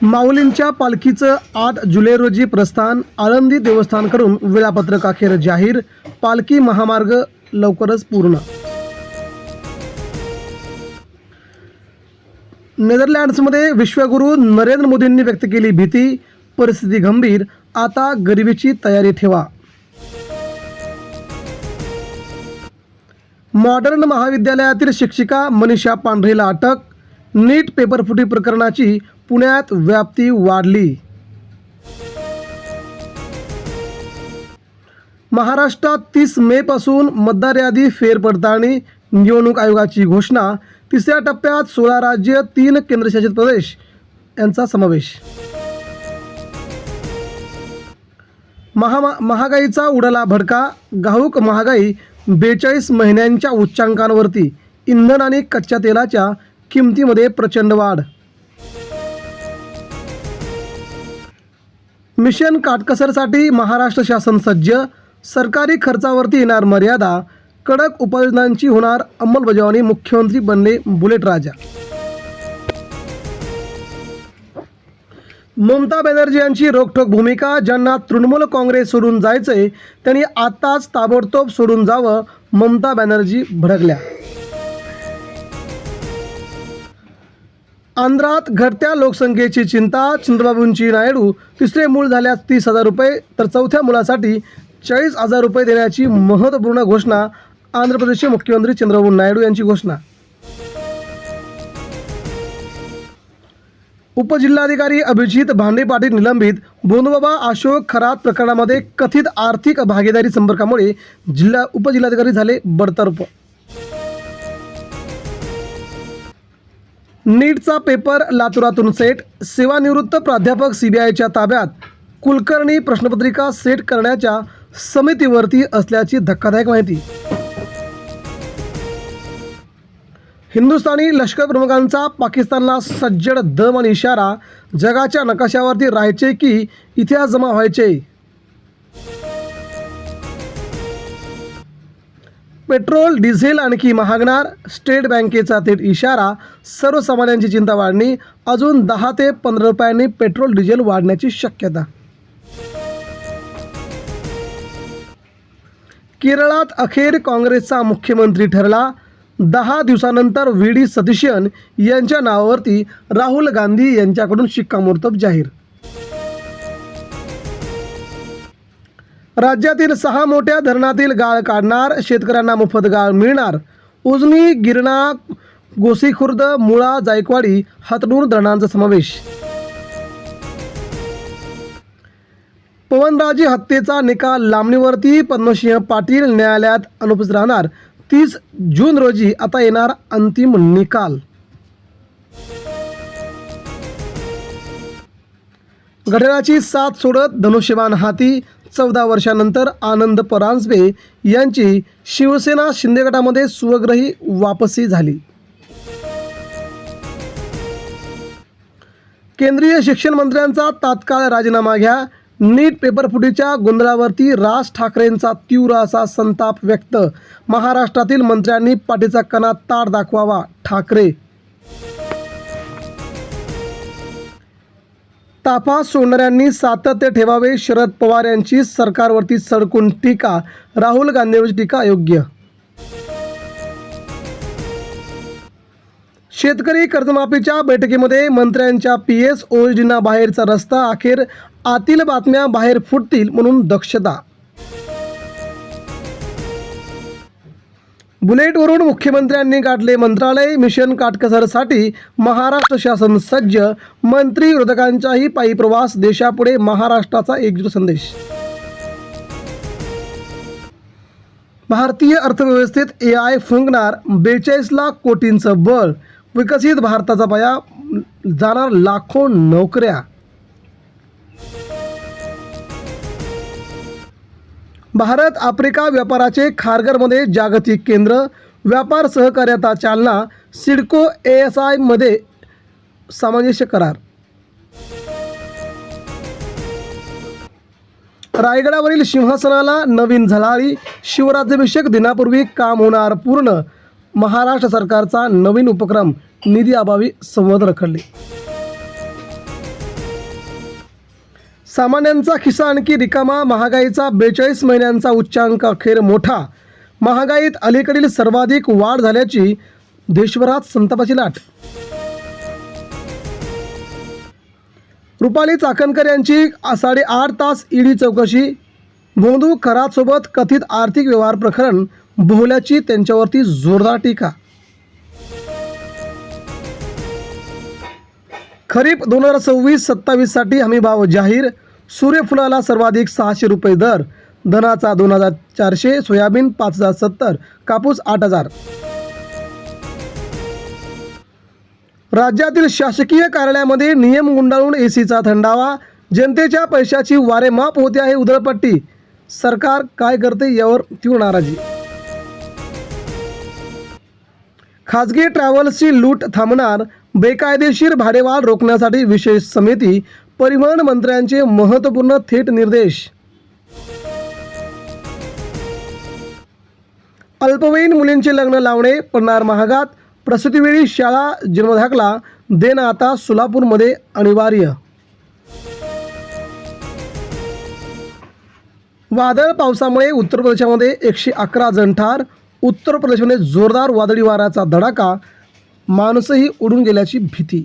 माऊलींच्या पालखीचं 8 जुलै रोजी प्रस्थान. आळंदी देवस्थानकडून वेळापत्रक अखेर जाहीर. पालखी महामार्ग लवकरच पूर्ण. नेदरलँड्समध्ये विश्वगुरू नरेंद्र मोदींनी व्यक्त केली भीती. परिस्थिती गंभीर, आता गरिबीची तयारी ठेवा. मॉडर्न महाविद्यालयातील शिक्षिका मनीषा पांढरेला अटक. नीट पेपरफुटी प्रकरणाची पुण्यात व्याप्ती वाढली. महाराष्ट्रात 30 मे पासून मतदार यादी फेरपडताळणी. निवडणूक आयोगाची घोषणा. तिसऱ्या टप्प्यात 16 राज्य 3 केंद्रशासित प्रदेश यांचा समावेश. महागाईचा उडाला भडका. घाऊक महागाई 42 महिन्यांच्या उच्चांकांवरती. इंधन आणि कच्च्या तेलाच्या किमतीमध्ये प्रचंड वाढ. मिशन काटकसरसाठी महाराष्ट्र शासन सज्ज. सरकारी खर्चावरती येणार मर्यादा. कडक उपाययोजनांची होणार अंमलबजावणी. मुख्यमंत्री बनले बुलेट राजा. ममता बॅनर्जी यांची रोखठोक भूमिका. ज्यांना तृणमूल काँग्रेस सोडून जायचंय त्यांनी आताच ताबडतोब सोडून जावं. ममता बॅनर्जी भडकल्या. आंध्रात घटत्या लोकसंख्येची चिंता. चंद्रबाबूंची नायडू. तिसरे मूल झाल्यास 30,000 रुपये तर चौथ्या मुलासाठी 40,000 रुपये देण्याची महत्त्वपूर्ण घोषणा. आंध्र प्रदेशचे मुख्यमंत्री चंद्रबाबू नायडू यांची घोषणा. उपजिल्हाधिकारी अभिजित भांडे पाटील निलंबित. बोंधबाबा अशोक खरात प्रकरणामध्ये कथित आर्थिक भागीदारी संपर्कामुळे उपजिल्हाधिकारी झाले बडतर्फ. नीटचा पेपर लातूरातून सेट. सेवानिवृत्त प्राध्यापक सीबीआयच्या ताब्यात. कुलकर्णी प्रश्नपत्रिका सेट करण्याच्या समितीवरती असल्याची धक्कादायक माहिती. हिंदुस्थानी लष्कर प्रमुखांचा पाकिस्तानला सज्जड दम आणि इशारा. जगाच्या नकाशावरती राहायचे की इतिहास जमा व्हायचे. पेट्रोल डिझेल आणखी महागणार. स्टेट बँकेचा थेट इशारा. सर्वसामान्यांची चिंता वाढणी. अजून 10 ते 15 रुपयांनी पेट्रोल डिझेल वाढण्याची शक्यता. केरळात अखेर काँग्रेसचा मुख्यमंत्री ठरला. 10 दिवसानंतर व्ही डी सतीशन यांच्या नावावरती राहुल गांधी यांच्याकडून शिक्कामोर्तब जाहीर. राज्यातील 6 मोठ्या धरणातील गाळ काढणार. शेतकऱ्यांना मोफत गाळ मिळणार. उजनी, गिरणा, गोसीखुर्द, मुळा, जायकवाडी, हातनूर धरणांचा समावेश. पवनराजे हत्येचा निकाल लांबणीवरती. पद्मसिंह पाटील न्यायालयात अनुपस्थित राहणार. 30 जून रोजी आता येणार अंतिम निकाल. घड्याळाची साथ सोडत धनुष्यबाण हाती. 14 वर्षांनंतर आनंद परांजपे यांची शिवसेना शिंदे गटामध्ये स्वगृही वापसी झाली. केंद्रीय शिक्षण मंत्र्यांचा तात्काळ राजीनामा घ्या. नीट पेपरफुटीच्या गोंधळावरती राज ठाकरेंचा तीव्र असा संताप व्यक्त. महाराष्ट्रातील मंत्र्यांनी पाठीचा कणा ताठ दाखवावा. ठाकरे. ताफा सोडणाऱ्यांनी सातत्य ठेवावे. शरद पवार यांची सरकारवरती सडकून टीका. राहुल गांधींवरची टीका अयोग्य. शेतकरी कर्जमाफीच्या बैठकीमध्ये मंत्र्यांच्या PS OSDना बाहेरचा रस्ता. अखेर आतील बातम्या बाहेर फुटतील म्हणून दक्षता. बुलेटवरून मुख्यमंत्र्यांनी गाठले मंत्रालय. मिशन काटकसरसाठी महाराष्ट्र शासन सज्ज. मंत्री विरोधकांचाही पायी प्रवास. देशापुढे महाराष्ट्राचा एकजूट संदेश. भारतीय अर्थव्यवस्थेत AI फुंकणार. 42 लाख कोटींचं बळ. विकसित भारताचा पाया. जाणार लाखो नोकऱ्या. भारत आफ्रिका व्यापाराचे खारघरमध्ये जागतिक केंद्र. व्यापार सहकार्याचा चालना. सिडको ASI मध्ये सामंजस्य करार. रायगडावरील सिंहासनाला नवीन झळाळी. शिवराज्याभिषेक दिनापूर्वी काम होणार पूर्ण. महाराष्ट्र सरकारचा नवीन उपक्रम. निधी अभावी संवाद रखडले. सामान्यांचा खिसा आणखी रिकामा, महागाईचा 42 महिन्यांचा उच्चांक अखेर मोठा. महागाईत अलीकडील सर्वाधिक वाढ झाल्याची देशभरात संतापाची लाट. रुपाली चाकणकर यांची 8.5 तास ईडी चौकशी. भोंदू खरातसोबत कथित आर्थिक व्यवहार प्रकरण भोवल्याची त्यांच्यावरती जोरदार टीका. खरीप 2026-27 साठी हमीभाव जाहीर. सूर्यफुलाला सर्वाधिक 600 रुपये दर. धनाचा 2400, सोयाबीन 5070, कापूस 8000. राज्यातील शासकीय कार्यालयामध्ये नियम गुंडाळून एसीचा थंडावा. जनतेच्या पैशाची वारेमाप होते आहे उधळपट्टी. सरकार काय करते यावर तीव्र नाराजी. खाजगी ट्रॅव्हल्सची लूट थांबणार. बेकायदेशीर भाडेवाढ रोखण्यासाठी विशेष समिती. परिवहन मंत्र्यांचे महत्त्वपूर्ण थेट निर्देश. अल्पवयीन मुलींचे लग्न लावणे पडणार महागात. प्रसूतीवेळी शाळा जन्मदाखला देणं आता सोलापूरमध्ये अनिवार्य. वादळ पावसामुळे उत्तर प्रदेशामध्ये 111 जण ठार. उत्तर प्रदेशमध्ये जोरदार वादळी वाऱ्याचा धडाका. माणूसही उडून गेल्याची भीती.